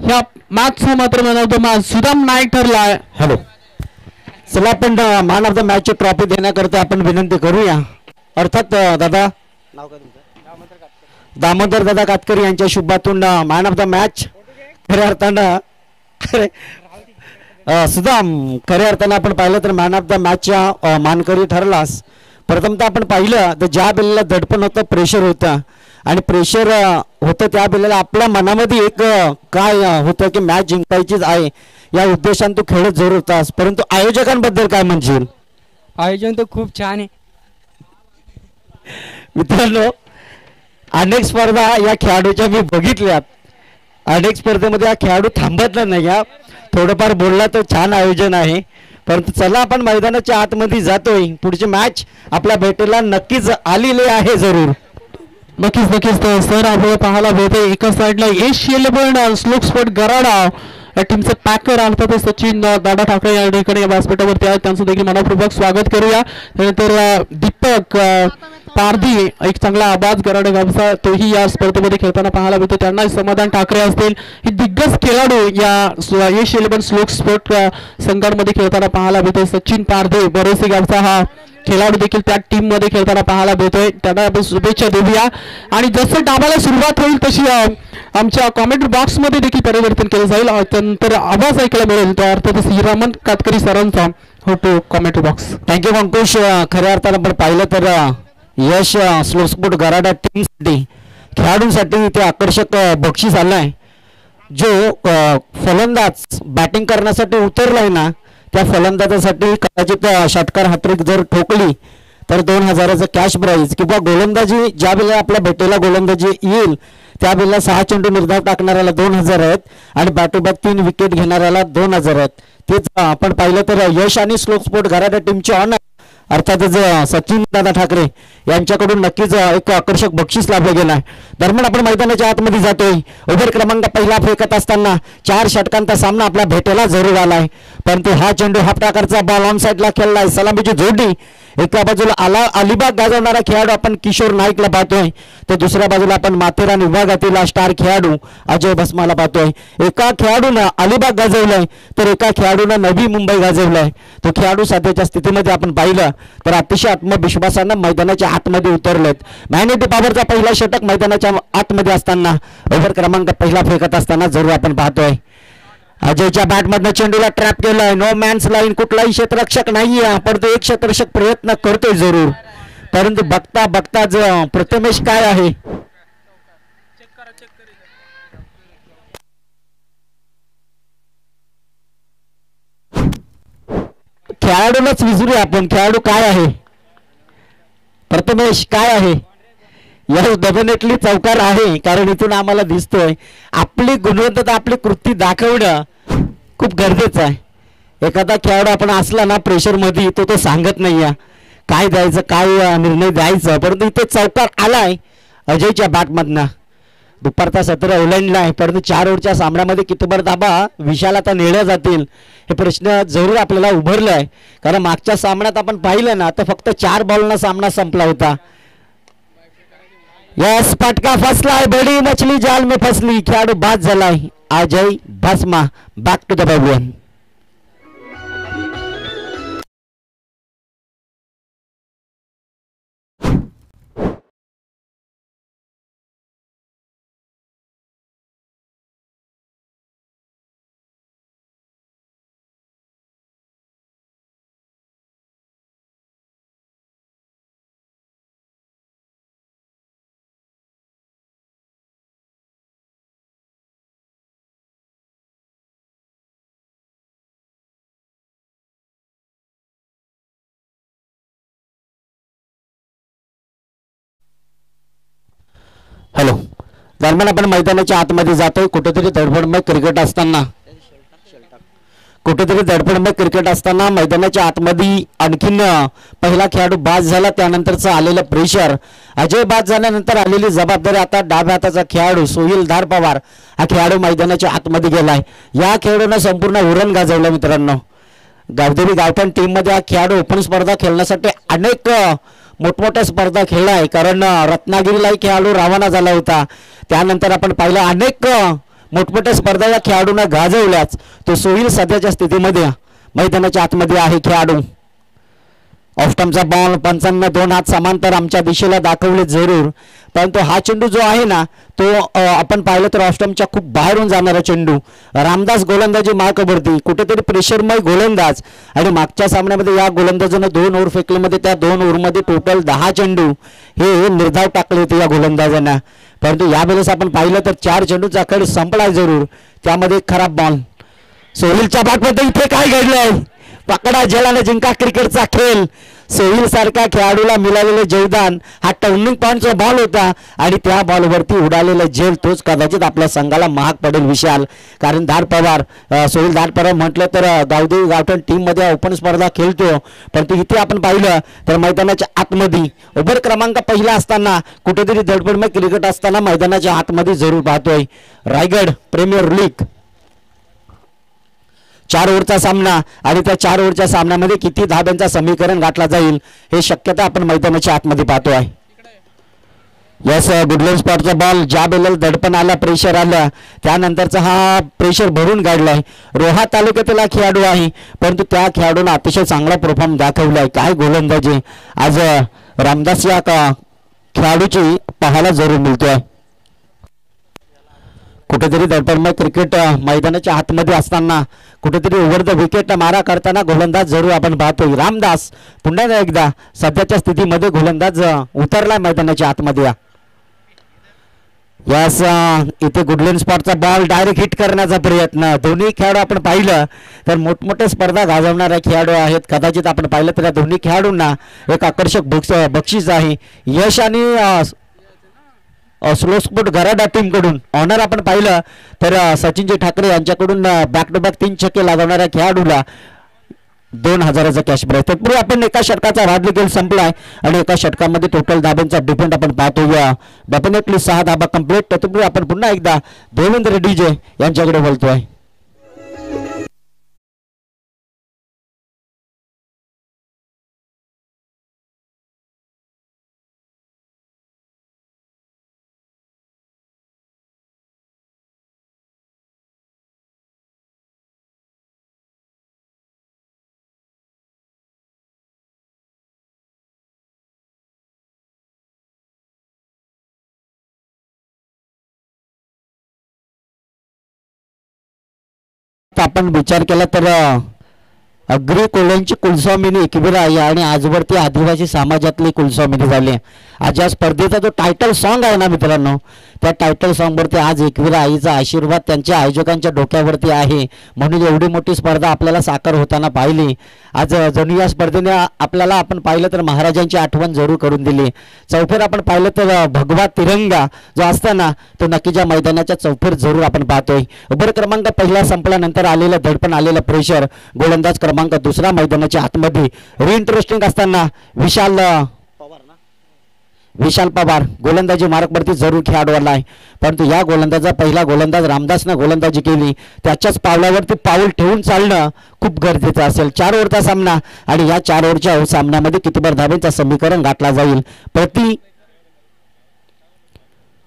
ह्या मॅचचा मात्र man of the match Sudam Naik ठरलाय. हॅलो, चला आपण मॅन ऑफ द मॅचची ट्रॉफी देण्याकरता आपण विनंती करूया. अर्थात दादा नाव काय तुमचं? दामोदर दादा कातकरी यांच्या शुभातून मॅन ऑफ द मॅच खऱ्या अर्थानं सुदाम खऱ्या अर्थानं आपण पाहिलं तर मॅन ऑफ द मॅचच्या मानकरी ठरलास. प्रथमतः आपण पाहिलं तर ज्या बेलेला दडपण होतं, प्रेशर होतं आणि प्रेशर होतं त्या बेलेला आपल्या मनामध्ये एक काय होतं की मॅच जिंकायचीच आहे या उद्देशाने तू खेळत जोर होतास. परंतु आयोजकांबद्दल काय म्हणशील? आयोजन तर खूप छान आहे मित्रांनो. अनेक स्पर्धा या खेळाडूच्या मी बघितल्यात. अनेक स्पर्धेमध्ये हा खेळाडू थांबत नाही. या थोडंफार बोलला तर छान आयोजन आहे. परंतु चला आपण मैदानाच्या आतमध्ये जातोय. पुढची मॅच आपल्या भेटीला नक्कीच आलेली आहे. जरूर नक्कीच नक्कीच. तर सर आपल्याला पाहायला भेटते एका साईडला यश येलेबन स्लोक स्पोर्ट गराडा या टीमचे पॅकर अर्थात सचिन दादा ठाकरे या ठिकाणी या व्यासपीठावरती आहेत. त्यांचं देखील मनपूर्वक स्वागत करूया. त्यानंतर दीपक पारधी एक चांगला आवाज गराडे गावचा तोही या स्पर्धेमध्ये खेळताना पाहायला मिळतो. त्यांना समाधान ठाकरे असतील हे दिग्गज खेळाडू या यश इलेव्हन स्लोक स्पोर्ट संघामध्ये खेळताना पाहायला मिळतो. सचिन पारधी बरोसी गावचा हा खेळाडू देखील त्या टीम मध्ये खेळताना पाहायला मिळतोय. त्यांना आपण शुभेच्छा देऊया. आणि जसं डाबाला सुरुवात होईल तशी आमच्या कॉमेंट्री बॉक्स मध्ये देखील परिवर्तन केलं जाईल. त्यानंतर आवाज ऐकायला मिळेल तो अर्थात हिरामन कातकरी सरांचा होतो कॉमेंट्री बॉक्स. थँक्यू अंकुश. खऱ्या अर्थानं आपण पाहिलं तर यश स्लोक स्पोर्ट गराडा टीमसाठी खेळाडूंसाठी ते आकर्षक बक्षीस आलंय. जो फलंदाज बॅटिंग करण्यासाठी उतरलाय ना त्या फलंदाजासाठी कदाचित षटकार हॅट्रिक जर ठोकली तर 2000चं कॅश प्राईज किंवा गोलंदाजी ज्या वेळेला आपल्या भेटीला गोलंदाजी येईल त्यावेळेला 6 चेंडू निर्धाव टाकणाऱ्याला 2000 आहेत आणि बॅक टू बॅक 3 विकेट घेणाऱ्याला 2000 आहेत. तेच आपण पाहिलं तर यश आणि स्लोक स्पोर्ट गराडा टीमचे ऑनर अर्थातच सचिन दादा ठाकरे यांच्याकडून नक्कीच एक आकर्षक बक्षीस लाभलं गेलं आहे. दरम्यान आपण मैदानाच्या आतमध्ये जातोय. ओव्हर क्रमांक पहिला फेकत असताना 4 षटकांचा सामना आपल्या भेटेला जरूर आलाय. परंतु हा चेंडू हा प्रकारचा बॉल ऑन साईडला खेळलाय. सलामीची जोडणी एका बाजूला अलिबाग गाजवणारा खेळाडू आपण किशोर नाईकला पाहतोय तर दुसऱ्या बाजूला आपण माथेरान विभागातील स्टार खेळाडू अजय भस्माला पाहतोय. एका खेळाडूनं अलिबाग गाजवलंय तर एका खेळाडूनं नवी मुंबई गाजवलंय. तो खेळाडू सध्याच्या स्थितीमध्ये आपण पाहिलं तर अतिशय आत्मविश्वासानं मैदानाच्या आतमध्ये उतरलेत. मॅग्नेटिक पॉवरचा पहिला षटक मैदानाच्या आतमध्ये असताना ओव्हर क्रमांक पहिला फेकत असताना जरूर आपण पाहतोय. अजयच्या बॅटमधनं चेंडूला ट्रॅप केलाय. नो मॅन्स लाईन, कुठलाही क्षेत्ररक्षक नाहीये पण तो एक क्षेत्ररक्षक प्रयत्न करतोय जरूर. परंतु बघता बघताच प्रथमेश काय आहे खेळाडूलाच विचारूया आपण. खेळाडू काय आहे प्रथमेश काय आहे? या डेफिनेटली चौकार आहे कारण इथून आम्हाला दिसतोय आपली गुणवत्ता आपली कृती दाखवणं खूप गरजेचं आहे. एखादा खेळाडू आपण असला ना प्रेशर मध्ये तो सांगत नाही काय द्यायचं काय निर्णय द्यायचा. परंतु इथे चौकार आलाय अजयच्या बॅटमधनं. दुपारचा 17 ओलांडला आहे परंतु 4 ओव्हरच्या सामन्यामध्ये कितीभर धाबा विशाल आता नेल्या जातील हे प्रश्न जरूर आपल्याला उभरला आहे. कारण मागच्या सामन्यात आपण पाहिलं ना तर फक्त 4 बॉलना सामना संपला होता. यस पटका फसलाय. बडी मछली जाल में फसली. खेळाडू बाद झालाय Ajay Bhasma. Back to the pavilion. Hello, दरम्यान आपण मैदानाच्या आतमध्ये जातोय. कुठेतरी धडपडमय क्रिकेट असताना मैदानाच्या आतमध्ये आणखीन पहिला खेळाडू बाद झाला. त्यानंतरचं आलेलं प्रेशर अजय बाद झाल्यानंतर आलेली जबाबदारी आता डाव्या हाताचा खेळाडू सोहिल धार पवार हा खेळाडू मैदानाच्या आतमध्ये गेलाय. या खेळाडूनं संपूर्ण उरण गाजवलं मित्रांनो. गावदेवी गावठाण टीम मध्ये हा खेळाडू ओपन स्पर्धा खेळण्यासाठी अनेक मोठमोठ्या स्पर्धा खेळलाय. कारण रत्नागिरीलाही खेळाडू रवाना झाला होता. त्यानंतर आपण पाहिलं अनेक मोठमोठ्या स्पर्धा या खेळाडूंना गाजवल्याच. तो सोहिल सध्याच्या स्थितीमध्ये मैदानाच्या आतमध्ये आहे खेळाडू. ऑफस्टमचा बॉल पंचांना 2 हात समांतर आमच्या दिशेला दाखवले जरूर, परंतु हा चेंडू जो आहे ना तो आपण पाहिलं तर ऑफस्टमच्या खूप बाहेरून जाणारा चेंडू. रामदास गोलंदाजी मार्कवरती कुठेतरी प्रेशरमय गोलंदाज, आणि मागच्या सामन्यामध्ये या गोलंदाजानं 2 ओव्हर फेकल्यामध्ये त्या 2 ओव्हरमध्ये टोटल 10 चेंडू हे निर्धाव टाकले होते या गोलंदाजांना. परंतु यावेळेस आपण पाहिलं तर 4 चेंडूचा खेळ संपला जरूर, त्यामध्ये खराब बॉल. सोहिलच्या बॅटमध्ये इथे काय घडलंय? पकडा झेलाने जिंका क्रिकेटचा खेळ. सोहिल सारख्या खेळाडूला मिळालेले योगदान हा टर्निंग पॉईंटचा बॉल होता, आणि त्या बॉलवरती उडालेला झेल तोच कदाचित आपल्या संघाला महाग पडेल विशाल. कारण दाड पवार, सोहिल दाड पवार म्हटलं तर गावदेवी गावठण टीममध्ये ओपन स्पर्धा खेळतो, परंतु इथे आपण पाहिलं तर मैदानाच्या आतमध्ये ओव्हर क्रमांक पहिला असताना कुठेतरी धडपडमय क्रिकेट असताना मैदानाच्या आतमध्ये जरूर पाहतोय. रायगड प्रीमियर लीग 4 ओव्हरचा सामना, आणि त्या 4 ओव्हरच्या सामन्यामध्ये किती धाब्यांचा समीकरण गाठला जाईल हे शक्यता आपण मैदानाच्या आतमध्ये पाहतोय. यस, गुडलँड स्पॉटचा बॉल ज्या बेलल दडपण आला, प्रेशर आलं, त्यानंतरचा हा प्रेशर भरून काढलाय. रोहा तालुक्यातला खेळाडू आहे, परंतु त्या खेळाडूने अतिशय चांगला परफॉर्म दाखवलाय. काय गोलंदाजी आज रामदास या खेळाडूची पाहायला जरूर मिळतोय. कुठेतरी दडपणमय क्रिकेट मैदानाच्या आतमध्ये असताना कुठेतरी ओव्हर द विकेट मारा करताना गोलंदाज जरूर आपण पाहतोय. रामदास पुन्हा एकदा सध्याच्या स्थितीमध्ये गोलंदाज उतरला मैदानाच्या आतमध्ये. यास इथे गुडलँड स्पॉटचा बॉल डायरेक्ट हिट करण्याचा प्रयत्न. दोन्ही खेळाडू आपण पाहिलं तर मोठमोठ्या स्पर्धा गाजवणारे खेळाडू आहेत. कदाचित आपण पाहिलं तर या दोन्ही खेळाडूंना एक आकर्षक बक्षीस आहे. यश आणि स्लो स्पोर्ट गराडा टीमकडून ऑनर आपण पाहिलं तर सचिनजी ठाकरे यांच्याकडून बॅक टू बॅक 3 छक्के लागवणाऱ्या खेळाडूला 2000चा कॅश प्राइज. तत्पूर्वी आपण एका षटकाचा राडली गेल संपलाय, आणि एका षटकामध्ये टोटल धाब्यांचा डिफेंड आपण पाहतोय. डेफिनेटली 6 धाबा कंप्लीट. तत्पूर्वी आपण पुन्हा एकदा देवेंद्र डीजे यांच्याकडे बोलतोय. आपण विचार केला तर अग्री कोल्यांची कुलस्वामिनी एकविरा आहे, आणि आजवरती आदिवासी समाजातली कुलस्वामिनी झाली. आज या स्पर्धेचा जो टायटल सॉन्ग आहे ना मित्रांनो, त्या टायटल सॉन्गवरती आज एकविरा आईचा आशीर्वाद त्यांच्या आयोजकांच्या डोक्यावरती आहे. म्हणून एवढी मोठी स्पर्धा आपल्याला साकार होताना पाहिली. आज जणू या स्पर्धेने आपल्याला आपण पाहिलं तर महाराजांची आठवण जरूर करून दिली. चौफेर आपण पाहिलं तर भगवा तिरंगा जो असताना तो नक्कीच्या मैदानाच्या चौफेर जरूर आपण पाहतोय. ओव्हर क्रमांक पहिला संपल्यानंतर आलेलं दडपण, आलेलं प्रेशर, गोलंदाज क्रमांक दुसरा मैदानाच्या आतमध्ये रिइंटरेस्टिंग असताना विशाल पवार गोलंदाजी मार्कवरती जरूर खेळाडू आलाय. परंतु या गोलंदाजा पहिला गोलंदाज रामदासनं गोलंदाजी केली, त्याच्याच पावलावरती पाऊल ठेवून चालणं खूप गरजेचं असेल. 4 ओव्हरचा सामना, आणि या 4 ओव्हरच्या सामन्यामध्ये कितीभर धाब्यांचा समीकरण गाठला जाईल. प्रति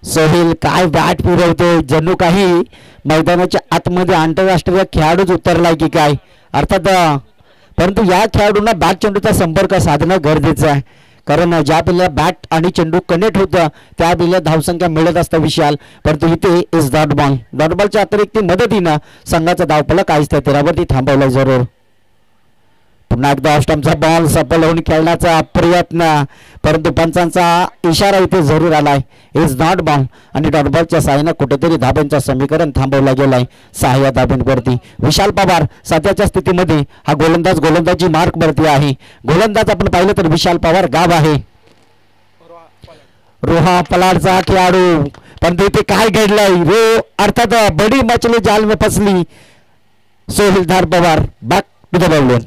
सोहेल काय बॅट फिरवतो, जणू काही मैदानाच्या आतमध्ये आंतरराष्ट्रीय खेळाडूच उतरलाय की काय. अर्थात परंतु या खेळाडूंना बॅट चेंडूचा संपर्क साधणं गरजेचं आहे, कारण ज्या बिल्या बॅट आणि चेंडू कनेक्ट होतं त्या बिल्या धावसंख्या मिळत असतं विशाल. परंतु इथे इज डॉट बॉलच्या अतिरिक्त मदतीनं संघाचा धावफलक आहेच त्या 13वरती थांबवला जरूर. पुन्हा एकदा ऑस्टमचा बॉल सफल होऊन खेळण्याचा प्रयत्न, परंतु पंचांचा इशारा इथे जरूर आलाय. इज नॉट बॉल, आणि डॉट बॉलच्या साहाय्यानं कुठेतरी धाब्यांचं समीकरण थांबवलं गेलंय 6 धाब्यांवरती. विशाल पवार सध्याच्या स्थितीमध्ये हा गोलंदाज गोलंदाजी मार्कवरती आहे. गोलंदाज आपण पाहिलं तर विशाल पवार गाव आहे, रोहा पलाडचा खेळाडू. पण इथे काय घडलंय रो, अर्थात बडी मछली जाल में फसली. Sohil Pawar back to the ball.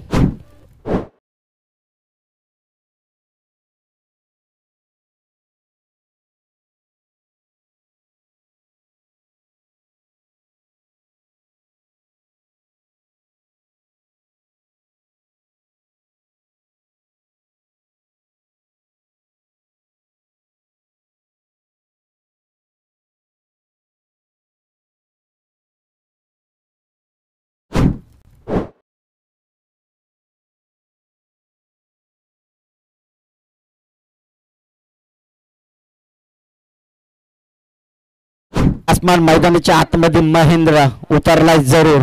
आसमान मैदानाच्या आतमध्ये महेंद्र उतरलाय जरूर.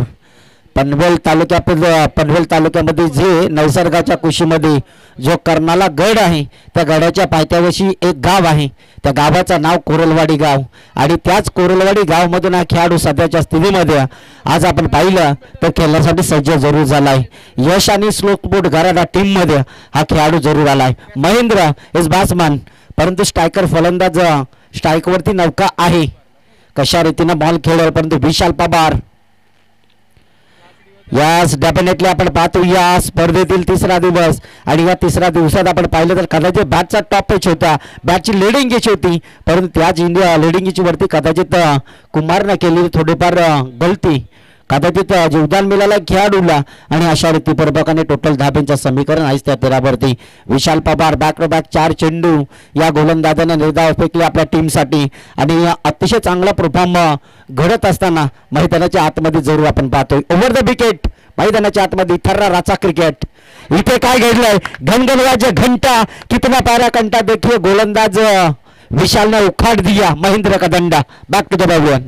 पनवेल तालुक्यामध्ये जे निसर्गाच्या कुशीमध्ये जो कर्नाला गड आहे त्या गडाच्या पायथ्यावशी एक गाव आहे. त्या गावाचं नाव कोरलवाडी गाव आणि त्याच कोरलवाडी गावमधून हा खेळाडू सध्याच्या स्थितीमध्ये आज आपण पाहिलं तर खेळण्यासाठी सज्ज जरूर झालाय. यश आणि स्लोकबोट गराडा टीममध्ये हा खेळाडू जरूर आलाय. महेंद्र इज बॅट्समन, परंतु स्ट्रायकर फलंदाज स्ट्राईकवरती नौका आहे. कशा रीतीनं बॉल खेळेल, परंतु विशाल पवार यास डेफिनेटली आपण पाहतो या स्पर्धेतील तिसरा दिवस आणि या तिसऱ्या दिवसात आपण पाहिलं तर कदाचित बॅटचा टॉप पिच होता, बॅटची लिडिंग घ्यायची होती, परंतु त्याच लिडिंगची वरती कदाचित कुमारनं केलेली थोडीफार गलती कदाचित योगदान मिळालं खेळाडूला आणि अशा रीतीपूर्वकाने टोटल धाब्यांचं समीकरण आहेच त्या 13 वरती. विशाल पवार बॅक टू बॅक 4 चेंडू या गोलंदाजाने निर्धाव फेकले आपल्या टीमसाठी आणि अतिशय चांगला परफॉर्म घडत असताना मैदानाच्या आतमध्ये जरूर आपण पाहतोय ओव्हर द विकेट. मैदानाच्या आतमध्ये थर्राराचा क्रिकेट. इथे काय घडलंय, घनघनवाजे घंटा कितना प्यारा कंटा देखिए गोलंदाज विशालने उखाड़ दिया महेंद्र का दंडा. Back to the pavilion.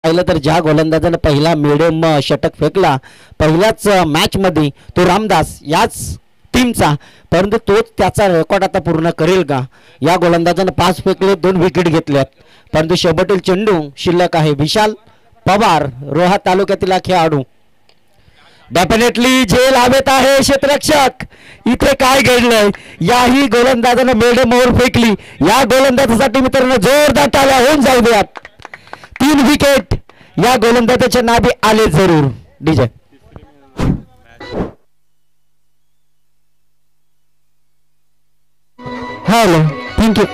पाहिलं तर ज्या गोलंदाजाने पहिला मिडियम षटक फेकला पहिल्याच मॅच मध्ये तो रामदास याच टीमचा, परंतु तोच त्याचा रेकॉर्ड आता पूर्ण करेल का. या गोलंदाजाने 5 फेकले, 2 विकेट घेतल्यात, परंतु शेवटतील चेंडू शिल्लक आहे. विशाल पवार रोहा तालुक्यातील खेळाडू डेफिनेटली झेल हवेत आहे क्षेत्ररक्षक. इथे काय घडलंय, याही गोलंदाजाने मिडियम ओव्हर फेकली. या गोलंदाजासाठी मित्रांनो जोरदार टाळ्या होऊन जाऊ द्यात. 3 विकेट या गोलंदाजाच्या नावे आले जरूर. DJ hello, thank you.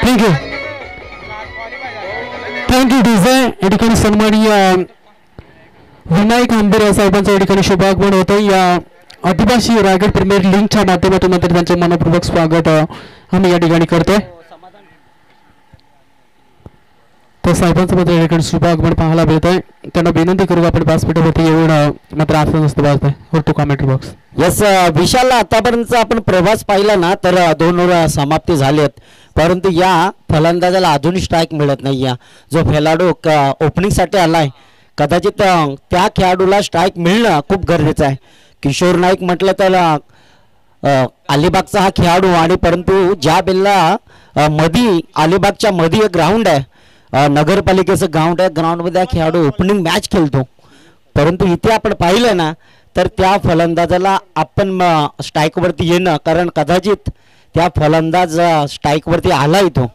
Thank you thank you DJ. या ठिकाणी सन्माननीय विनायक आंबेरे साहेबांचं या ठिकाणी शुभागमन होतं. या आदिवासी रायगड प्रीमियर लीगच्या माध्यमातून त्यांचे मनपूर्वक स्वागत आम्ही या ठिकाणी करतोय. तर साहेबांचं मात्र या ठिकाणी शुभागमन पाहायला मिळत आहे. त्यांना विनंती करू आपण व्यासपीठावरती येऊन मात्र असं नसतं वाजतंय टू कमेंट बॉक्स. यस, विशाल आतापर्यंत आपण प्रवास पाहिला ना तर 2 ओव्हर समाप्ती झालेत, परंतु या फलंदाजाला अजून स्ट्राईक मिळत नाही. जो खेळाडू ओपनिंगसाठी आलाय कदाचित त्या खेळाडूला स्ट्राईक मिळणं खूप गरजेचं आहे. किशोर नाईक म्हटलं तर अलिबागचा हा खेळाडू आणि परंतु ज्या बेलला मधी अलिबागच्या मधी एक ग्राउंड आहे, नगरपालिकेचं ग्राउंड आहे, ग्राउंडमध्ये खेळाडू ओपनिंग मॅच खेळतो, परंतु इथे आपण पाहिलं ना तर त्या फलंदाजाला आपण स्ट्राईकवरती येणं, कारण कदाचित त्या फलंदाज स्ट्राईकवरती आला येतो.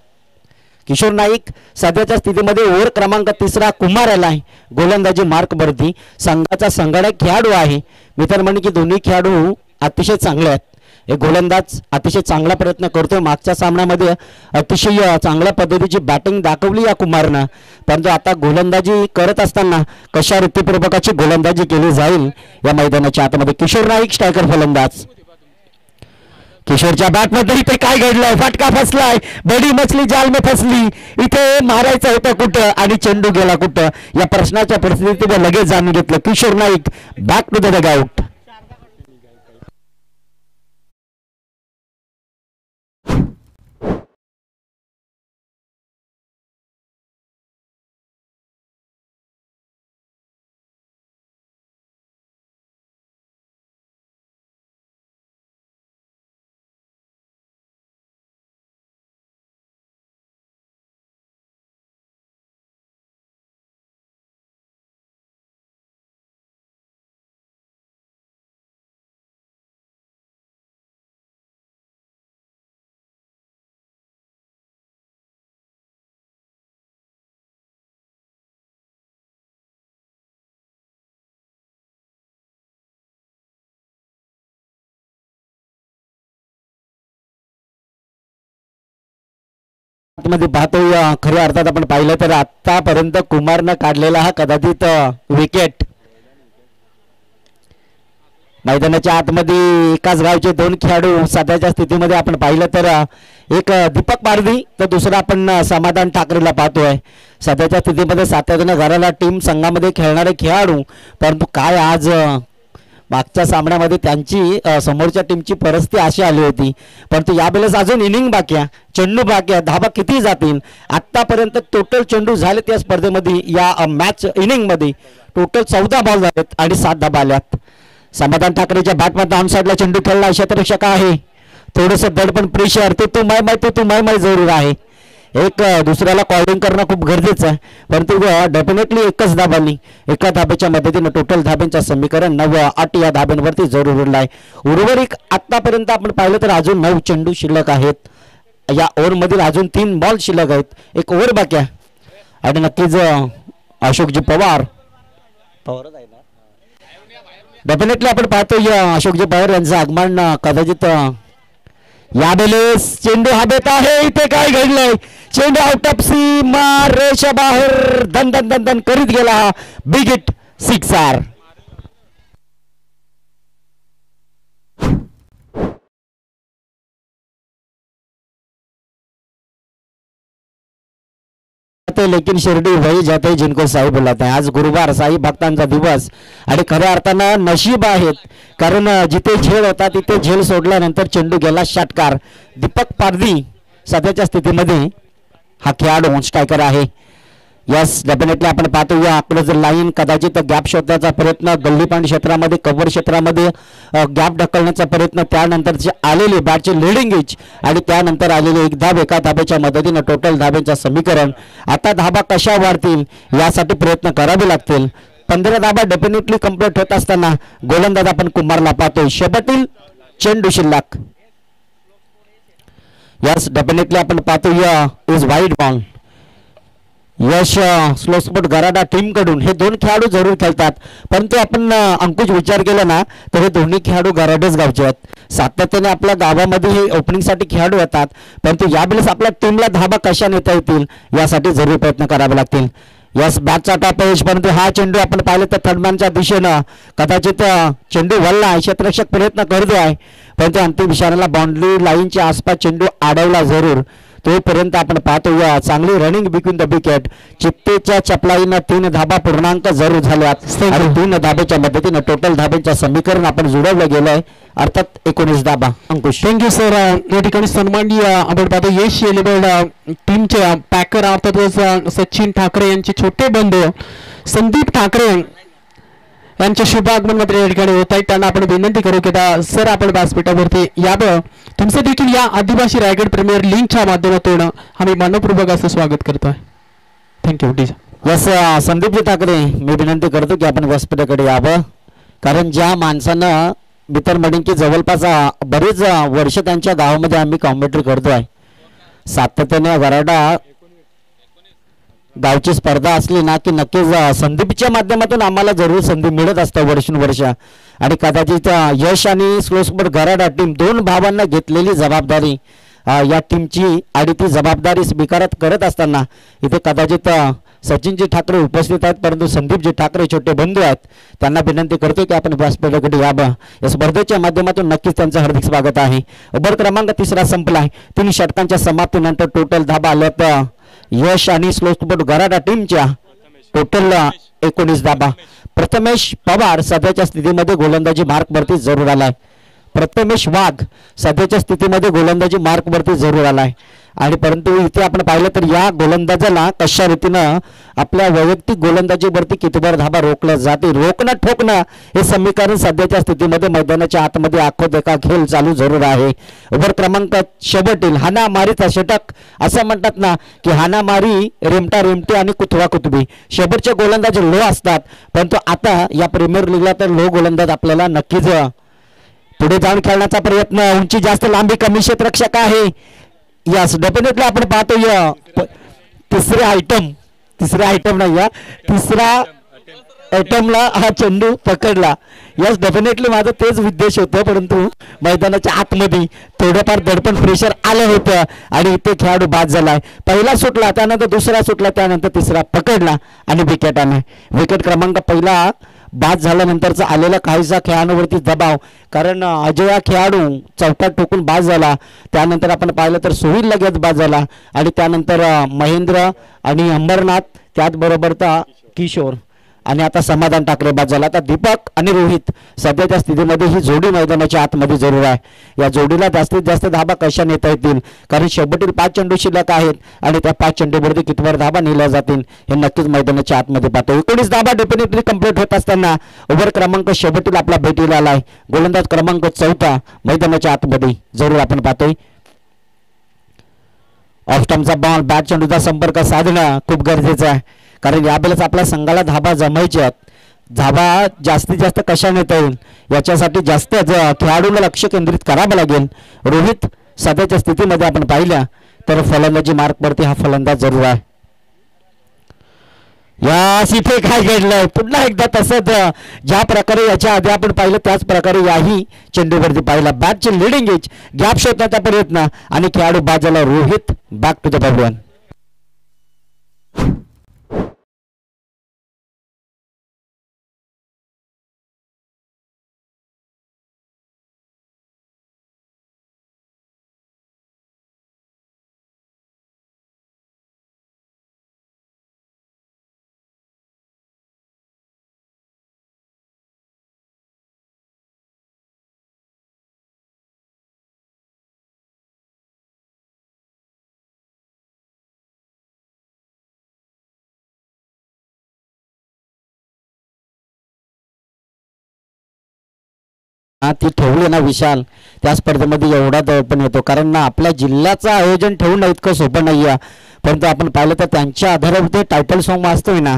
किशोर नाईक सध्याच्या स्थितीमध्ये ओव्हर क्रमांक 3 कुमार आला आहे गोलंदाजी मार्कवरती. संघाचा संगणक खेळाडू आहे. मी तर म्हणेन की दोन्ही खेळाडू अतिशय चांगले आहेत. एक गोलंदाज अतिशय चांगला प्रयत्न करतोय. मागच्या सामन्यामध्ये अतिशय चांगल्या पद्धतीची बॅटिंग दाखवली या कुमारनं, परंतु आता गोलंदाजी करत असताना कशा रीतीपूर्वकाची गोलंदाजी केली जाईल या मैदानाच्या आतमध्ये. किशोर नाईक स्ट्रायकर फलंदाज. किशोरच्या बॅटमध्ये इथे काय घडलंय, फटका फसलाय, बडी मछली जाल में फसली. इथे मारायचं होतं कुठं आणि चेंडू गेला कुठं, या प्रश्नाच्या परिस्थितीवर लगेच जाणून घेतलं. Kishor Naik back to the dugout. मध्ये पाहतोय खऱ्या अर्थात आपण पाहिलं तर आतापर्यंत कुमारनं काढलेला हा कदाचित विकेट. मैदानाच्या आतमध्ये एकाच गावचे दोन खेळाडू सध्याच्या स्थितीमध्ये आपण पाहिलं तर एक दीपक पारधी तर दुसरा आपण समाधान ठाकरेला पाहतोय. सध्याच्या स्थितीमध्ये सातत्यानं घराला टीम संघामध्ये खेळणारे खेळाडू, परंतु काय आज मागच्या सामन्यामध्ये त्यांची समोरच्या टीमची परिस्थिती अशी आली होती. परंतु यावेळेस अजून इनिंग बाकी आहे, चेंडू बाकी आहे, धाबा किती जातील. आत्तापर्यंत टोटल चेंडू झाले त्या स्पर्धेमध्ये, या मॅच इनिंगमध्ये टोटल 14 बॉल झालेत आणि 7 धाबा आल्यात. समाधान ठाकरेच्या बॅटमध्ये ऑन साईडला चेंडू खेळला क्षेत्ररक्षक आहे. थोडंसं दडपण प्रेशर तू माय जरूर आहे. एक दुसऱ्याला कॉलिंग करणं खूप गरजेचं आहे. परंतु डेफिनेटली एकच धाबांनी एका धाब्याच्या मदतीनं टोटल धाब्यांचं समीकरण 9-8 या धाब्यांवरती जरूर उरलं आहे. उर्वरित आत्तापर्यंत आपण पाहिलं तर अजून 9 चेंडू शिल्लक आहेत. या ओव्हरमधील अजून 3 बॉल शिल्लक आहेत. एक ओव्हर बाकी आहे आणि नक्कीच अशोकजी पवार डेफिनेटली आपण पाहतो अशोकजी पवार यांचं आगमन कदाचित यावेळेस. चेंडू हवेत आहे, इथे काय घडलंय, चेंडू आउट ऑफ सीमा रेषा बाहेर धन धन धन धन करीत गेला. Big hit, sixer. लेकिन शिर्डी वही जाते जिनको साई बुलाते हैं. आज गुरुवार साई भक्तांचा दिवस आणि खऱ्या अर्थानं नशीब आहेत, कारण जिथे झेल होता तिथे झेल सोडल्यानंतर चेंडू गेला षटकार. दीपक पारधी सध्याच्या स्थितीमध्ये हा खेळाडू स्ट्रायकर आहे. यस, डेफिनेटली आपण पाहतो या आकडे लाईन कदाचित गॅप शोधण्याचा प्रयत्न, गल्लीपांड क्षेत्रामध्ये कव्हर क्षेत्रामध्ये गॅप ढकलण्याचा प्रयत्न, त्यानंतरचे आलेले बॅटचे लिडिंग एज आणि त्यानंतर आलेले एक धाब एका धाब्याच्या मदतीनं टोटल धाब्यांचं समीकरण. आता धाबा कशा वाढतील यासाठी प्रयत्न करावे लागतील. 15 धाबा डेफिनेटली कंप्लीट होत असताना गोलंदाज आपण कुमारला पाहतोय. शेवटतील चेंडू शिल्लक. यस, डेफिनेटली आपण पाहतोय is wide ball. Yash slow स्पोर्ट गराडा टीम कडून हे 2 खेळाडू जरूर खेळतात, परंतु आपण अंकुश विचार केला ना तर हे दोन्ही खेळाडू गराडेच गावचे आहेत. सातत्याने आपल्या गावामध्ये हे ओपनिंगसाठी खेळाडू येतात, परंतु यावेळेस आपल्या टीमला धाबा कशा नेता येतील यासाठी जरूर प्रयत्न करावे लागतील. यस, बॅटचा टॉप एज, परंतु हा चेंडू आपण पाहिलं तर थर्डमॅनच्या दिशेनं कदाचित चेंडू वळला आहे. क्षेत्ररक्षक प्रयत्न करतो आहे, परंतु अंतिम इशाऱ्याला बाउंड्री लाईनच्या आसपास चेंडू अडवला जरूर. तोपर्यंत आपण पाहतो या चांगली रनिंग बिटवीन द विकेट. चित्तेच्या चपलाईनं 3 धाबा पूर्णांक जरूर झाल्यात आणि 3 धाब्याच्या मदतीनं टोटल धाब्यांचं समीकरण आपण जुळवलं गेलंय, अर्थात 19 धाबा. अंकुश, थँक्यू सर. या ठिकाणी सन्माननीय आपण पाहतो यश एलिमेंट टीमचे पॅकर अर्थात सचिन ठाकरे यांचे छोटे बंधू संदीप ठाकरे यांच्या शुभ आगमन मात्र या ठिकाणी होत आहे. त्यांना आपण विनंती करू की सर आपण व्यासपीठावरती यावं. तुमचं देखील या आदिवासी रायगड प्रीमियर लीगच्या माध्यमातून आम्ही मनपूर्वक असं स्वागत करतोय. थँक्यू. यस, संदीपजी ठाकरे मी विनंती करतो की आपण व्यासपीठाकडे यावं, कारण ज्या माणसानं मित्र की जवळपास बरेच वर्ष त्यांच्या गावामध्ये आम्ही कॉमेंट्री करतोय. सातत्याने वराडा गावची स्पर्धा असली ना की नक्कीच संदीपच्या माध्यमातून आम्हाला जरूर संधी मिळत असतं वर्षानुवर्ष. आणि कदाचित यश आणि स्लो स्पोर्ट गराडा टीम 2 भावांना घेतलेली जबाबदारी या टीमची आणि ती जबाबदारी स्वीकारत करत असताना इथे कदाचित सचिनजी ठाकरे उपस्थित आहेत, परंतु संदीपजी ठाकरे छोटे बंधू आहेत. त्यांना विनंती करतो की आपण व्यासपीठाकडे यावं. या स्पर्धेच्या माध्यमातून नक्कीच त्यांचं हार्दिक स्वागत आहे. ओव्हर क्रमांक 3 संपलाय. 3 षटकांच्या समाप्तीनंतर टोटल धाबा आल्यात यश आणि स्लो स्पोर्ट गराडा टीमच्या टोटल 19 धाबा. प्रथमेश पवार सध्याच्या स्थितीमध्ये गोलंदाजी मार्कवरती जरूर आलाय. प्रथमेश वाघ सध्याच्या स्थितीमध्ये गोलंदाजी मार्कवरती जरूर आलाय. आणि परंतु इथे आपण पाहिलं तर या गोलंदाजाला कशा रीतीनं आपल्या वैयक्तिक गोलंदाजीवरती कितीभर धाबा रोखल्या जाते, रोखणं ठोकणं हे समीकरण सध्याच्या स्थितीमध्ये मैदानाच्या आतमध्ये आखो देखा खेळ चालू जरूर आहे. ओव्हर क्रमांक शेवटील हाना मारीचा षटक असं म्हणतात ना की हाना मारी रेमटा रेमटी आणि कुतवा कुतबी. शेवटचे गोलंदाज लो असतात, परंतु आता या प्रीमियर लीगला तर लो गोलंदाज आपल्याला नक्कीच पुढे जाऊन खेळण्याचा प्रयत्न. उंची जास्त लांबी कमी क्षेत्ररक्षक आहे. यस, डेफिनेटली आपण पाहतो तिसरे आयटम नाही या ॲटमला हा चेंडू पकडला. यस डेफिनेटली माझं तेच उद्देश होतं, परंतु मैदानाच्या आतमध्ये थोडंफार दडपण प्रेशर आलं होतं आणि इथे खेळाडू बाद झालाय. पहिला सुटला, त्यानंतर दुसरा सुटला, त्यानंतर तिसरा पकडला आणि विकेट आला. विकेट क्रमांक पहिला बाद झाल्यानंतरचा आलेला काहीसा खेळाडूवरती दबाव, कारण अजय हा खेळाडू चौकात ठोकून बाद झाला. त्यानंतर आपण पाहिलं तर सोहिल लगेच बाद झाला आणि त्यानंतर महेंद्र आणि अंबरनाथ, त्याचबरोबरचा किशोर आणि आता समाधान टाकले बाद झाला. आता दीपक आणि रोहित सध्याच्या स्थितीमध्ये ही जोडी मैदानाच्या आतमध्ये जरूर आहे. या जोडीला जास्तीत जास्त धाबा कशा नेता येतील, कारण शेवटील 5 चेंडू शिल्लक आहेत आणि त्या 5 चेंडूवरती कितवर धाबा नेल्या जातील हे नक्कीच मैदानाच्या आतमध्ये पाहतो. 19 धाबा डेफिनेटली कंप्लीट होत असताना ओव्हर क्रमांक शेवटील आपला भेटीला आलाय. गोलंदाज क्रमांक 4 मैदानाच्या आतमध्ये जरूर आपण पाहतोय. ऑफ स्टंपचा बॉल, बॅट चेंडूचा संपर्क साधणं खूप गरजेचं आहे, कारण यावेळेस आपल्या संघाला धाबा जमायचे आहेत. धाबा जास्तीत जास्त कशा नेता येईल याच्यासाठी जास्त खेळाडूला लक्ष केंद्रित करावं लागेल. रोहित सध्याच्या स्थितीमध्ये आपण पाहिल्या तर फलंदाजी मार्कवरती हा फलंदाज जरूर आहे. या इथे काय घडलंय पुन्हा एकदा तसंच ज्या प्रकारे याच्या आधी आपण पाहिलं त्याच प्रकारे याही चेंडूवरती पाहिला. बॅटची लिडिंग एज, गॅप शोधण्याचा प्रयत्न आणि खेळाडू बाद झाला. Rohit back to the pavilion. ती ठेवली ना विशाल, त्या स्पर्धेमध्ये एवढा दडपण येतो, कारण ना आपल्या जिल्ह्याचं आयोजन ठेवणं इतकं सोपं नाही आहे. परंतु आपण पाहिलं तर त्यांच्या आधारावर ते टायटल सॉन्ग वाजतोय ना,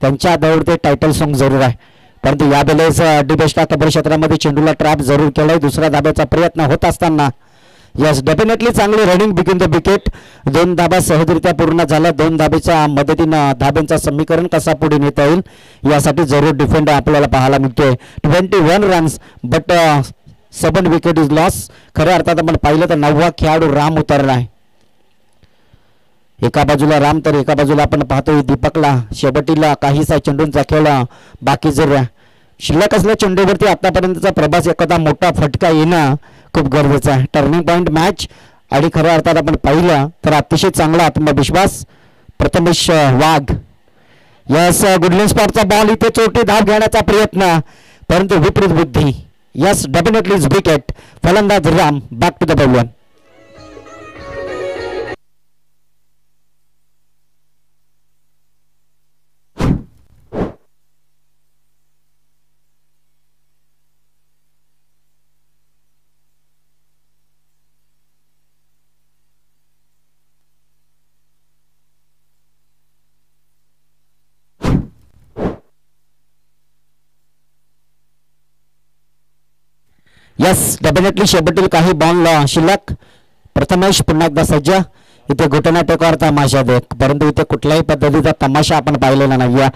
त्यांच्या आधारावर ते टायटल सॉन्ग जरूर आहे. परंतु यावेळेस डिबेस्टा कबड्डी क्षेत्रामध्ये चेंडूला ट्रॅप जरूर केलाय. दुसऱ्या धाब्याचा प्रयत्न होत असताना यस डेफिनेटली चांगली रनिंग बिगिन द विकेट. 2 धाबा सहजरित्या पूर्ण झाला. 2 धाब्याच्या मदतीनं धाब्यांचं समीकरण कसा पुढे नेता येईल यासाठी जरूर डिफेंड आपल्याला पाहायला मिळतोय. 21 runs but 7 wicket is loss. खऱ्या अर्थात आपण पाहिलं तर 9वा खेळाडू राम उतरलाय. एका बाजूला राम तर एका बाजूला आपण पाहतोय दीपकला. शेवटीला काहीसा चेंडूंचा खेळ बाकी जर शिल्लक असल्या चेंडूवरती आतापर्यंतचा प्रभास एखादा मोठा फटका येणं खूप गरजेचं आहे. टर्निंग पॉईंट मॅच आणि खऱ्या अर्थात आपण पाहिलं तर अतिशय चांगला आत्मविश्वास प्रथमेश वाघ. यस गुडलिन स्पॉटचा बॉल, इथे चोटी धाव घेण्याचा प्रयत्न परंतु विपरीत बुद्धी. Yes definitely wicket. फलंदाज Ram back to the pavilion. Yes definitely शेवटील काही बॉल शिल्लक. प्रथमेश पुन्हा एकदा सज्ज. इथे घुटना टेकवर तमाशा देख, परंतु इथे कुठल्याही पद्धतीचा तमाशा आपण पाहिलेला नाही.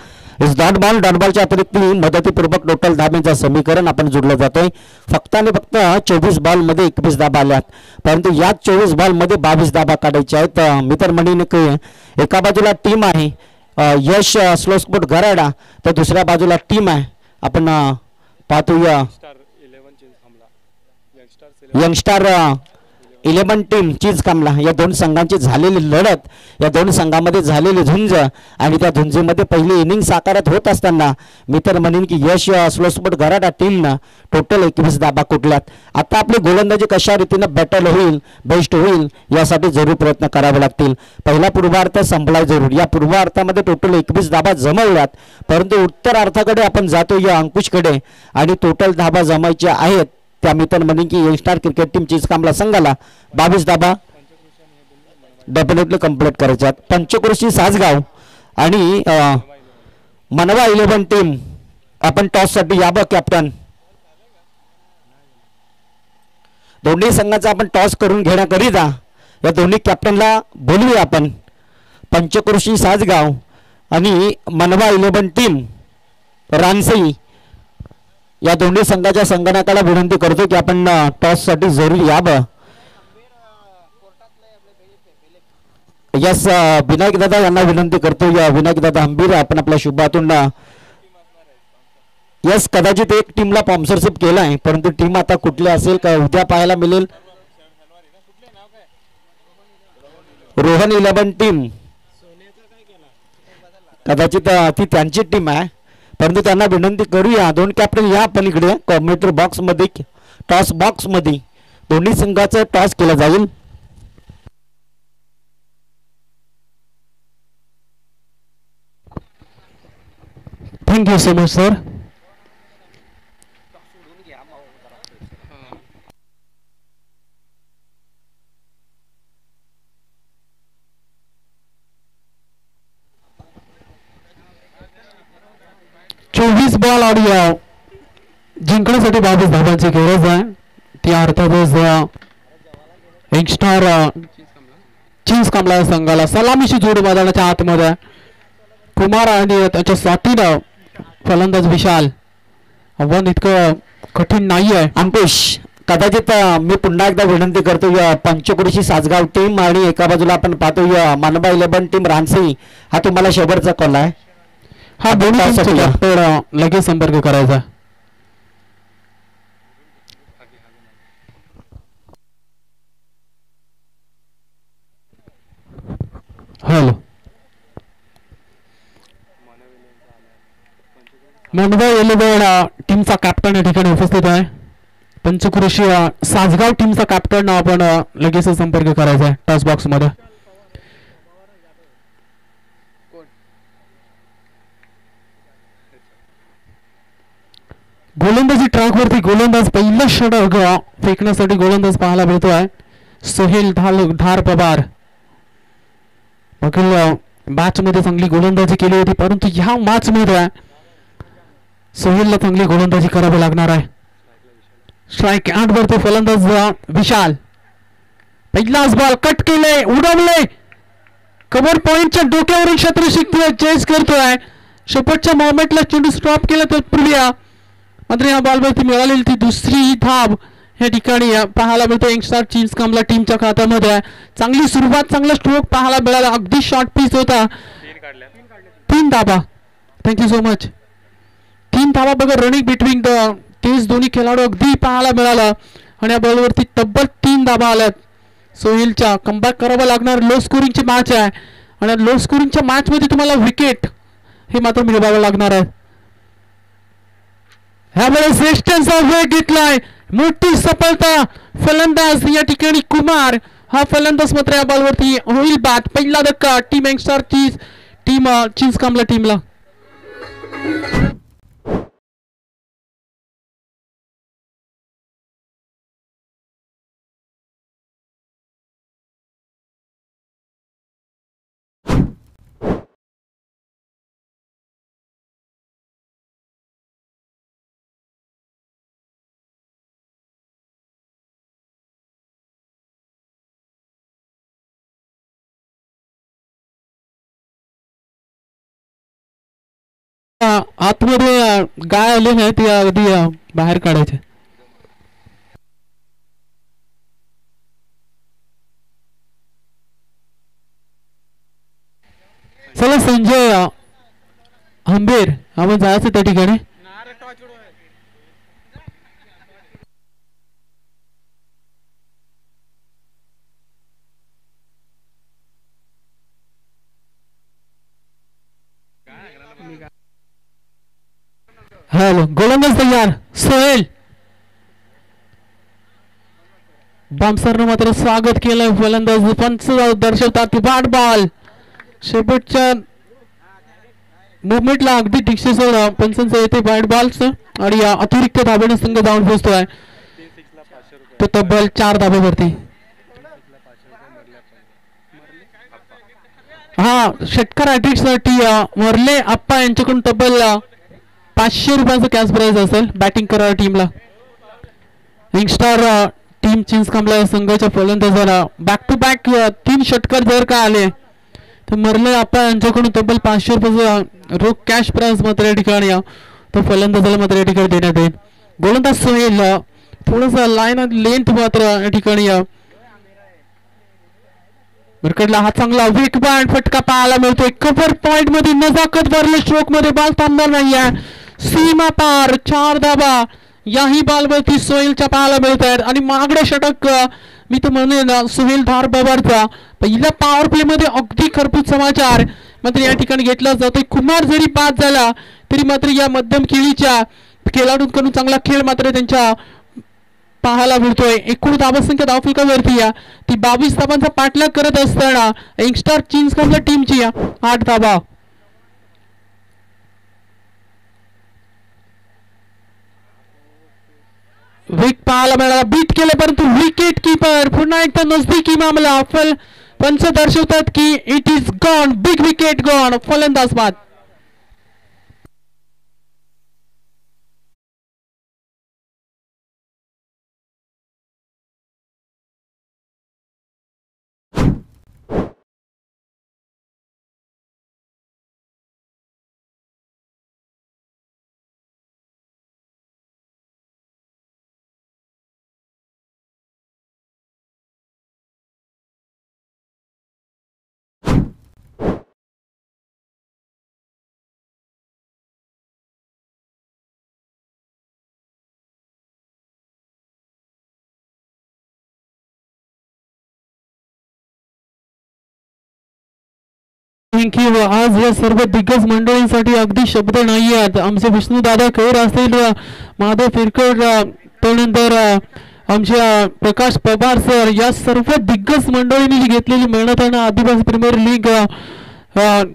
इस डॉट बॉलच्या अतिरिक्त मदतीपूर्वक टोटल धाब्यांचं समीकरण आपण जोडलं जातोय. फक्त आणि फक्त 24 बॉलमध्ये 21 धाबा आल्यात, परंतु याच 24 बॉलमध्ये 22 धाबा काढायच्या आहेत. मी तर म्हणेन की एका बाजूला टीम आहे यश स्लो स्पोर्ट गराडा, तर दुसऱ्या बाजूला टीम आहे आपण पाहतोय यंगस्टार 11 टीम चीज कामला. या 2 संघांची झालेली लढत, या 2 संघांमध्ये झालेली झुंज आणि त्या झुंजीमध्ये पहिली इनिंग साकारत होत असताना मी तर म्हणेन की यश स्लो स्पोर्ट गराडा टीमनं टोटल 21 धाबा कुठल्यात. आता आपली गोलंदाजी कशा रीतीनं बॅटल होईल, बेस्ट होईल यासाठी जरूर प्रयत्न करावे लागतील. पहिला पूर्वार्ध संपलाय जरूर. या पूर्वार्धामध्ये टोटल 21 धाबा जमवल्यात, परंतु उत्तर अर्थाकडे आपण जातो या अंकुशकडे आणि टोटल धाबा जमायच्या आहेत. त्या मी तर म्हणेन की यंगस्टार क्रिकेट टीम चीज कामला संघाला 22 धाबा डेफिनेटली कंप्लीट करायच्यात. पंचक्रोशी सासगाव आणि मनवा 11 टीम आपण टॉस साठी यावं कॅप्टन. दोन्ही संघाचा आपण टॉस करून घेण्याकरिता या दोन्ही कॅप्टनला बोलूया आपण. पंचक्रोशी सासगाव आणि मनवा 11 टीम रानसई या दोन्ही संघाच्या संगणकाला विनंती करतो की आपण टॉस साठी जरूर यावं. यस विनायक दादा यांना विनंती करतो. या विनायक दादा हंबीर आपण आपल्या शुभातून यस कदाचित एक टीमला स्पॉन्सरशिप केलाय परंतु टीम आता कुठली असेल का उद्या पाहायला मिळेल. रोहन 11 टीम कदाचित ती त्यांची टीम आहे परंतु त्यांना विनंती करूया दोन कॅप्टन या आपण इकडे कॉमेंट्री बॉक्स मध्ये टॉस बॉक्स मध्ये दोन्ही संघाचा टॉस केला जाईल. Thank you so much sir. चोवीस बॉल आणि जिंकण्यासाठी 22 धावांची गरज आहे. ती अर्थातच यंगस्टार चिंग्स कामला संघाला सलामीची जोड मैदानाच्या आतमध्ये कुमार आणि त्याच्या साथीनं फलंदाज विशाल. आव्हान इतकं कठीण नाही आहे. अंकुश कदाचित मी पुन्हा एकदा विनंती करतो या पंचकुरीची सासगाव टीम आणि एका बाजूला आपण पाहतो या मानबा 11 टीम रानसई हा तुम्हाला शेवटचा कॉल आहे. हा दोन्ही लगेच संपर्क करायचा. हॅलो मानबा 11 टीमचा कॅप्टन या ठिकाणी उपस्थित आहे. पंचक्रोशी सासगाव टीमचा कॅप्टन आपण लगेच संपर्क करायचा आहे टॉस बॉक्स मध्ये. गोलंदाजी ट्रॅक वरती गोलंदाज पहिला षटक फेकण्यासाठी गोलंदाज पाहायला मिळतोय सोहेल धार पवार. मागील मॅच मध्ये चांगली गोलंदाजी केली होती परंतु ह्या मॅच मध्ये सोहेलला चांगली गोलंदाजी करावी लागणार आहे. स्ट्राईक आउट वरती फलंदाज विशाल. पहिलाच बॉल कट केले उडवले कव्हर पॉइंटच्या डोक्यावरून क्षेत्ररक्षक चेस करतोय. शेवटच्या मोमेंटला चेंडू स्टॉप केला तर पूर्वी मात्र या बॉलवरती मिळालेली ती दुसरी धाव या ठिकाणी पाहायला मिळते यंगस्टार चिंग्स कामला टीमच्या खात्यामध्ये. चांगली सुरुवात चांगला स्ट्रोक पाहायला मिळाला. अगदी शॉर्ट पीच होता. 3 धावा. Thank you so much. 3 धावा बघा रनिंग बिटवीन द तेच दोन्ही खेळाडू अगदी पाहायला मिळाला आणि या बॉलवरती तब्बल 3 धावा आल्यात. सोहेलच्या कमबॅक करावं लागणार. लो स्कोरिंगची मॅच आहे आणि लो स्कोरिंगच्या मॅच मध्ये तुम्हाला विकेट हे मात्र मिळवावं लागणार आहे. ह्यावेळेस वेस्टर्नचा वेग घेतलाय. मोठी सफलता फलंदाज या ठिकाणी कुमार हा फलंदाज मात्र या बॉलवरती होईल बाद. पहिला धक्का टीम यंगस्टार टीम चिंग्स कामला टीमला. आतमध्ये गाय आले नाही ते अगदी बाहेर काढायचे. चला संजय हंबीर आपण जायचं त्या ठिकाणी. हॅलो गोलंदाज तयार सोहेल. बामसरनं मात्र स्वागत केलं. फलंदाज पंच दर्शवतात बॅट बॉल. शेवटच्या मुवमेंटला अगदी डिक्शेसर पंचांचं येते बॅट बॉल्स आणि अतिरिक्त धाब्याने संघ जाऊन पोहोचतोय तो तब्बल 4 धाब्यावरती. हा षटकार हॅट्रिकसाठी मरले आप्पा यांच्याकडून तब्बल 500 रुपयाचं कॅश प्राइज असेल बॅटिंग करा टीमला. यंगस्टार टीम चिंग्स कामला संघाच्या फलंदाजाला बॅक टू बॅक 3 षटकार जर का आले तर मरले आप्पा यांच्याकडून तब्बल 500 रुपयाचं रोख कॅश प्राइज मात्र या ठिकाणी तो फलंदाजाला मात्र या ठिकाणी देण्यात येईल. गोलंदाज सोहेल थोडासा लाईन लेंथ मात्र या ठिकाणी विकेटला हा चांगला वेगवान फटका पाहायला मिळतोय. कव्हर पॉइंट मध्ये नजाकत भरले स्ट्रोक मध्ये बॉल थांबणार नाहीये. सीमा पार 4 धावा याही बॉलवरती सोहेलच्या पाहायला मिळत आहेत आणि मागडे षटक मी तर म्हणेन सोहेल धार बाबारचा पहिल्या पॉवर प्ले मध्ये अगदी खरपूस समाचार मात्र या ठिकाणी घेतला जातोय. कुमार जरी बाद झाला तरी मात्र या मध्यम खेळीच्या खेळाडूंकडून चांगला खेळ मात्र त्यांच्या पाहायला मिळतोय. एकूण धावसंख्या धावफलकावरती ती 22 धावांचा पाठलाग करत असताना यंगस्टर चिंचखांबला टीमची 8 धावा. विक पाहायला मिळाला बीट केले परंतु विकेट कीपर पुन्हा एकदा नजदीकी मामला. पंच दर्शवतात की it is gone, big wicket gone. फलंदाज बाद. थँक्यू. आज या सर्व दिग्गज मंडळींसाठी अगदी शब्द नाही आहेत. आमचे विष्णू दादा खैर असतील, महादेव फिरकर, त्यानंतर आमच्या प्रकाश पवार सर, या सर्व दिग्गज मंडळींनी जी घेतलेली मेहनत आहे ना आदिवासी प्रीमियर लीग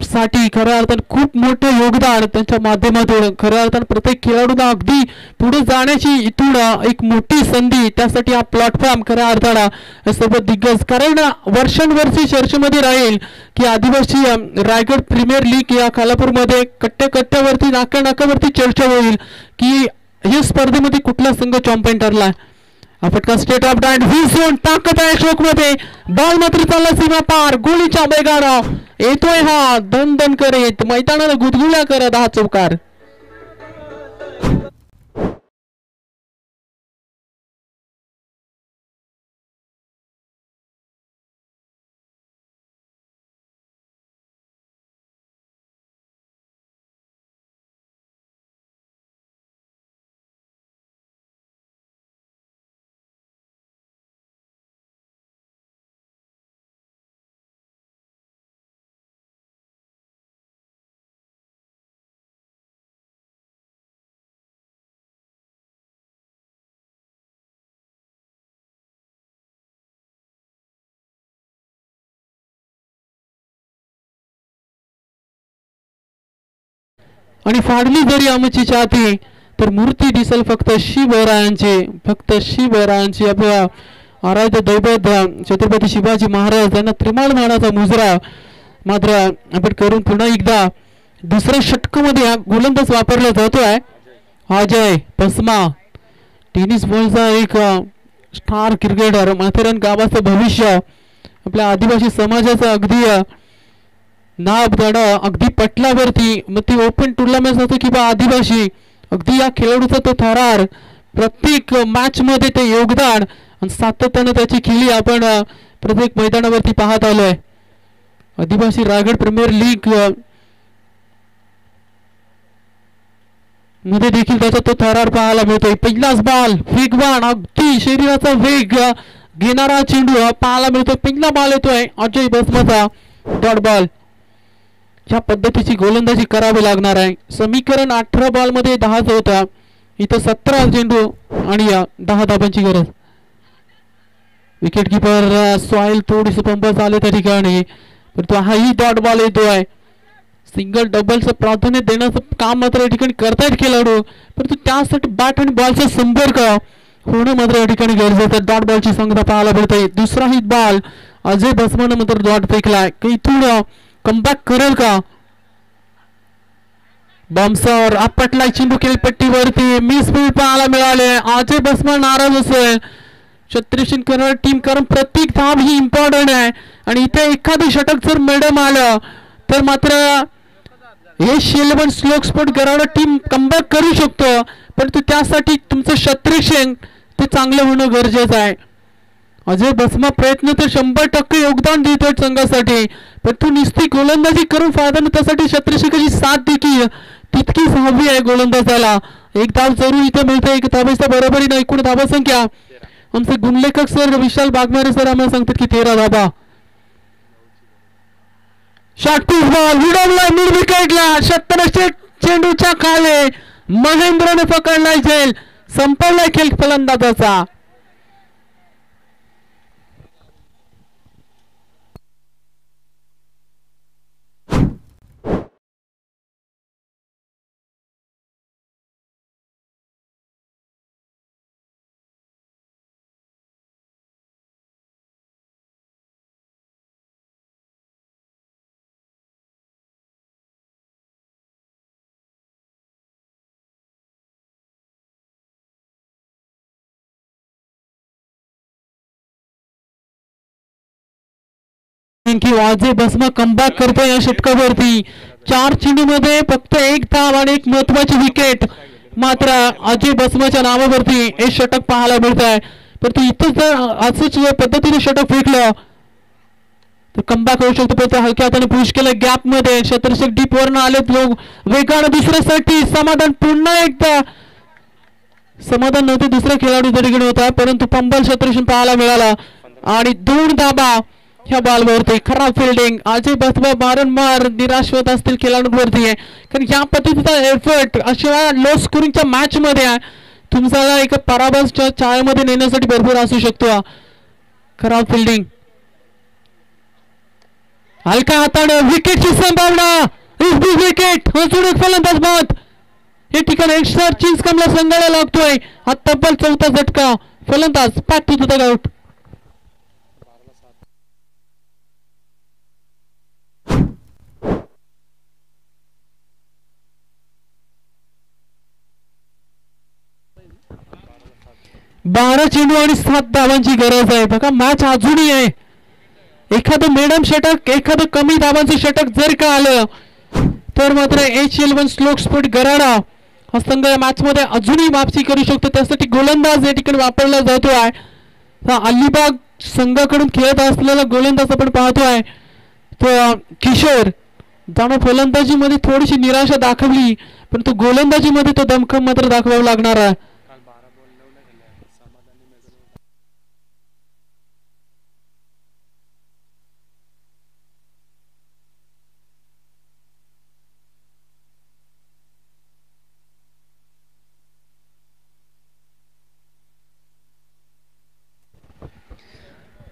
साठी खऱ्या अर्थानं खूप मोठं योगदान त्यांच्या माध्यमातून खऱ्या अर्थानं प्रत्येक खेळाडूंना अगदी पुढे जाण्याची इथून एक मोठी संधी, त्यासाठी हा प्लॅटफॉर्म खऱ्या अर्थानं सर्व दिग्गज. कारण वर्षांवर्षी चर्चेमध्ये राहील की आदिवासी रायगड प्रीमियर लीग या खालापूरमध्ये कट्ट्यावरती नाकावरती चर्चा होईल की या स्पर्धेमध्ये कुठला संघ चॅम्पियन ठरला. हा फटका स्टेट ऑफ डायट झोन ताकद आहे शोक मध्ये. बॉल मात्र चालला सीमा पार, गोळीच्या वेगानं येतोय हा दन दन करीत, मैदानाला गुदगुल्या करत हा चौकार. आणि फाडली जरी आमची छाती तर मूर्ती दिसल फक्त शिवरायांची आपल्या आराध्य दैवत छत्रपती शिवाजी महाराज यांना त्रिमाळ मानाचा मुजरा मात्र आपण करून पुन्हा एकदा दुसऱ्या षटकामध्ये हा गोलंदाज वापरला जातोय. अजय पस्मा, टेनिस बॉलचा एक स्टार क्रिकेटर, माथेरान गावाचं भविष्य, आपल्या आदिवासी समाजाचं अगदी नाव गाणं अगदी पटलावरती. मग ती ओपन टुर्नामेंट असतो किंवा आदिवासी, अगदी या खेळाडूचा तो थरार, प्रत्येक मॅच मध्ये ते योगदान आणि सातत्याने त्याची खेळी आपण प्रत्येक मैदानावरती पाहत आलोय. आदिवासी रायगड प्रीमियर लीग मध्ये देखील त्याचा तो थरार पाहायला मिळतोय. पहिलाच बॉल वेगवान, अगदी शरीराचा वेग घेणारा चेंडू पाहायला मिळतोय. पहिला बॉल येतोय अजय बसमाचा डॉट बॉल. ज्या पद्धतीची गोलंदाजी करावी लागणार आहे. समीकरण 18 बॉल मध्ये 10 होता, इथं 17 चेंडू आणि 10 धाबांची गरज. विकेट किपर सोहेल थोडीसे पंप झाले त्या ठिकाणी, परंतु हाही डॉट बॉल येतोय. सिंगल डबलचं प्राधान्य देण्याचं काम मात्र या ठिकाणी करतायत खेळाडू, परंतु त्यासाठी बॅट आणि बॉलचा संपर्क होणं मात्र या ठिकाणी गरजेचं. डॉट बॉलची संख्या पाहायला मिळते. दुसरा हिट बॉल अजय बसमानं मात्र डॉट फेकलाय. इथून कमबॅक करेल का? बॉम्सर आपटलाय चेंडू खेळपट्टीवरती, मिस फील्ड पाहायला मिळाले. अजय बसमा नाराज असेल. छत्तीसगड करणार टीम, कारण प्रत्येक धाव ही इम्पॉर्टंट आहे आणि इथे एखादं षटक जर मॅडम आलं तर मात्र Asian 11 स्लोक sport Garada team comeback करू शकतो, परंतु त्यासाठी तुमचं क्षेत्ररक्षण ते चांगलं होणं गरजेचं आहे. अजय बसमा प्रयत्न तर 100% योगदान देतोय संघासाठी, पण तू नुसती गोलंदाजी करून फायदा नाही, त्यासाठी क्षेत्ररक्षकाची साथ देखील तितकीच हवी आहे गोलंदाजाला. एक धाव जरूर इथे मिळते. एक धावेच्या बरोबरीने एकूण धावा संख्या आमचे गुणलेखक सर विशाल बागमारे सर आम्हाला सांगतात की 13 धावा. शॉर्ट पिच बॉल विडवला मिड विकेटला, क्षेत्ररक्षक चेंडूच्या खाली महेंद्रने पकडलाय झेल, संपवलाय खेळ फलंदाजाचा. अजय बसमा कमबॅक करतोय या षटकावरती. 4 चेंडूमध्ये फक्त 1 धाव आणि एक महत्वाची विकेट मात्र अजय बसमाच्या नावावरती हे षटक पाहायला मिळत आहे. परंतु इथं जर असंच पद्धतीने षटक फेकलं तर कमबॅक होऊ शकतो. पण हलक्या हाताने पुश केलं गॅप मध्ये, क्षेत्ररक्षक डीप वरनं आलेत लोक वेगानं दुसऱ्यासाठी. समाधान पुन्हा एकदा समाधान नव्हते दुसऱ्या खेळाडू ठिकाणी होता, परंतु पंबल क्षेत्ररक्षण पाहायला मिळाला आणि 2 धाबा ह्या बॉलवरती. खराब फिल्डिंग. अजय बसमा वारंवार निराश होत असतील खेळाडूंवरती आहे, कारण या पद्धतीचा एफर्ट अशा लो स्कोरिंगच्या मॅच मध्ये तुमचा एका पराभवाच्या छायामध्ये नेण्यासाठी भरपूर असू शकतो. खराब फिल्डिंग. हलक्या हाताने विकेटची संभावना. विकेट अजून एक फलंदाज बाद. हे ठिकाण एक्स्ट्रा चेंज कमला संघाला लागतोय. हा तब्बल 4था झटका. फलंदाज पॅक टू द आउट. बारा चेंडू आणि 7 धावांची गरज आहे. बघा मॅच अजूनही आहे. एखादं मिडम षटक, एखादं कमी धावांचं षटक जर का आलं तर मात्र एच11 स्लोक स्पोर्ट गराडा हा संघ या मॅच मध्ये अजूनही वापसी करू शकतो. त्यासाठी गोलंदाज या ठिकाणी वापरला जातो आहे. अलिबाग संघाकडून खेळत असलेला गोलंदाज आपण पाहतोय तो किशोर. त्यामुळे फलंदाजीमध्ये थोडीशी निराशा दाखवली, परंतु गोलंदाजीमध्ये तो दमखम मात्र दाखवावा लागणार आहे.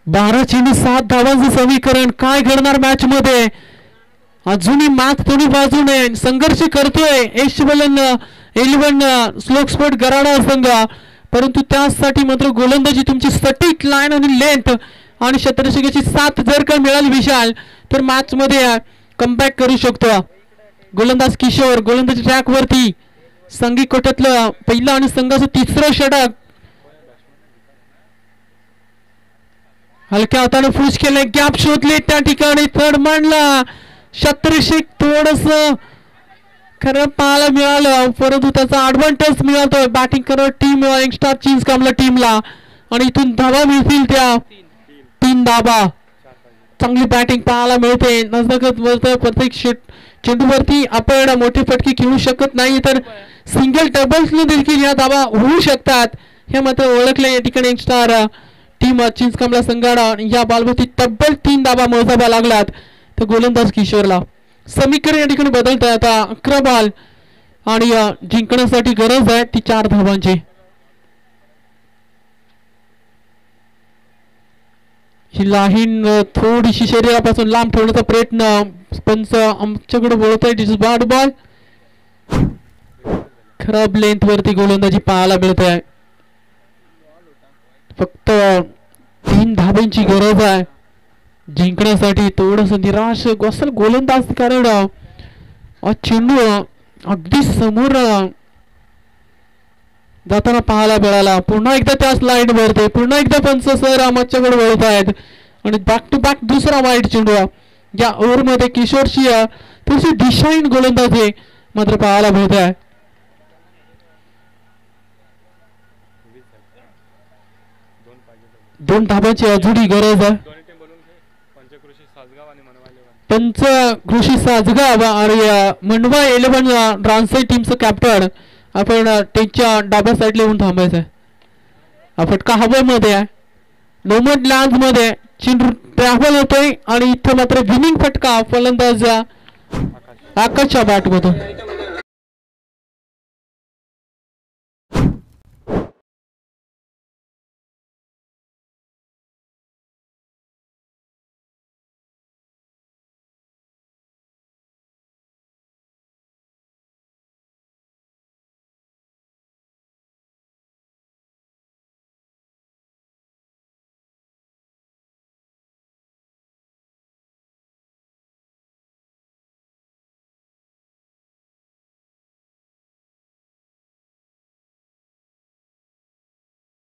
बारा चेंडू 7 धावांचं समीकरण. काय घडणार मॅच मध्ये? अजूनही मॅच थोडी बाजूने संघर्ष करतोय एच11 स्लोक स्पोर्ट गराडा संघ, परंतु त्यासाठी मात्र गोलंदाजी तुमची सटीक लाईन आणि लेंथ आणि क्षेत्ररक्षकाची साथ जर का मिळाली विशाल तर मॅच मध्ये कमबॅक करू शकतो. गोलंदाज किशोर गोलंदाजी ट्रॅक वरती. संघी कोट्यातलं पहिलं आणि संघाचं 3रं षटक. हलक्या हाताने पुश केले, गॅप शोधले त्या ठिकाणी. थर्ड मांडला. क्षेत्ररक्षक थोडस खरं पाहायला मिळालं, परंतु त्याचा ऍडव्हान्टेज मिळतोय बॅटिंग करत टीम यंगस्टार चेंज कामला टीमला आणि इथून धावा मिळतील त्या 3 धावा. चांगली बॅटिंग पाहायला मिळते. नजदीकच प्रत्येक चेंडूवरती आपण मोठे फटके खेळू शकत नाही, तर सिंगल डबल्स देखील या धावा होऊ शकतात हे मात्र ओळखले या ठिकाणी यंगस्टार टीम चेंज कामला संघाडा. या बॉलवरती तब्बल 3 धावा मोजाव्या लागल्यात तर गोलंदाज किशोरला. समीकरण या ठिकाणी बदलत आहे आता. 11 बॉल आणि जिंकण्यासाठी गरज आहे ती 4 धावांची. ही लाईन थोडीशी शरीरापासून लांब ठेवण्याचा प्रयत्न पंच आमच्याकडे बोलत आहे. Bad ball. खराब लेंथ वरती गोलंदाजी पाहायला मिळत आहे. फक्त 3 धाब्यांची गरज आहे जिंकण्यासाठी. थोडस निराश असेल गोलंदाज, कारण चेंडू अगदी समोर जाताना पाहायला मिळाला. पुन्हा एकदा त्याच लाईन वरती. पुन्हा एकदा पंच सर आमच्याकडे वळत आहेत आणि बॅक टू बॅक दुसरा वाईट चेंडू. या ओव्हर मध्ये किशोरची थोडीशी डिशाईन गोलंदाजी मात्र पाहायला मिळते आहे. दोन धाबांची अजूनही गरज आहे. पंचकृषी साजगाव आणि मंडवा 11 ड्रान्साई टीमचं कॅप्टन आपण त्यांच्या डाव्या साईडला येऊन थांबायचं आहे. हा फटका हवेमध्ये आहे. नोमॅड लँड मध्ये चेंडू ट्रॅव्हल होतोय आणि इथं मात्र विनिंग फटका फलंदाज आकाशच्या बॅटमधून.